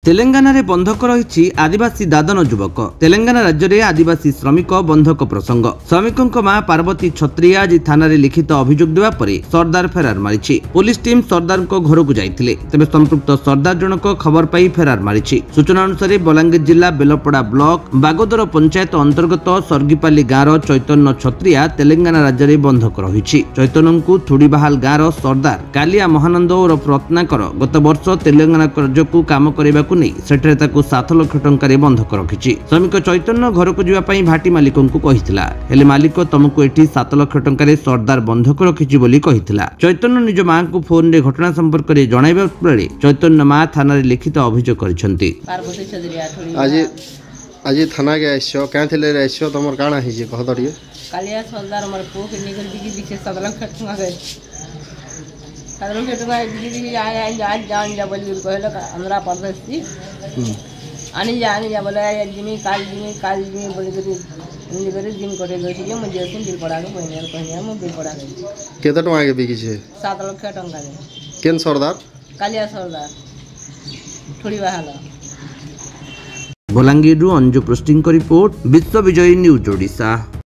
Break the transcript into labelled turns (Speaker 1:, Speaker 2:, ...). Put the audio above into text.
Speaker 1: तेलंगाना रे बंधक रही आदिवासी दादन युवक। तेलंगाना राज्य में आदिवासी श्रमिक बंधक प्रसंग। श्रमिकों मां पार्वती छत्रिया आज थाना लिखित अभियोग देवा पर सरदार फेरार मारी। पुलिस टीम सरदार घर को जाइए, तेज संपृक्त सरदार जनक खबर पाई फेरार मारी। सूचना अनुसार बलांगीर जिला बेलपड़ा ब्लॉक बागोदर पंचायत अंतर्गत सर्गीपाली गाँव चैतन्य छत्रिया तेलंगाना राज्य में बंधक रही। चैतन्य को थुड़ीबाहाल गाँव सरदार कालिया महानंद और रत्नाकर गत वर्ष तेलंगाना राज्य को काम करने नहीं 7 लाख टंका बंधक रखी। श्रमिक चैतन्य घर को जावाई भाटी मालिक को कही, हेले मालिक तुमको एटी 7 लाख टंका सरदार बंधक रखी बोली कही। चैतन्य निज मां को फोन रे घटना संपर्क में जणाइबा बेले चैतन्य मां थाना लिखित अभियोग करछंती।
Speaker 2: आज थाना के आइछो क्या थिले रे आइछो तमर काना हिजे कह तो टिके
Speaker 3: कालिया सरदार हमर पो के निकल दिखी 7 लाख टंका गए 7 लाख टंका दिखी आज जान जा बोली कहले हमरा परदेसी आनी जा बोले जिमी काल जिमी बोली करे दिन करे दोसी के मुझे सुन दिल पड़ा के पहिया मु बिल पड़ा के
Speaker 2: केते टंका के बिकी छे
Speaker 3: 7 लाख टंका दे
Speaker 2: केन सरदार
Speaker 3: कालिया सरदार थोड़ी बहाला।
Speaker 1: बलांगीर अंजु पोस्टिंग रिपोर्ट विश्व विजय न्यूज ओडिशा।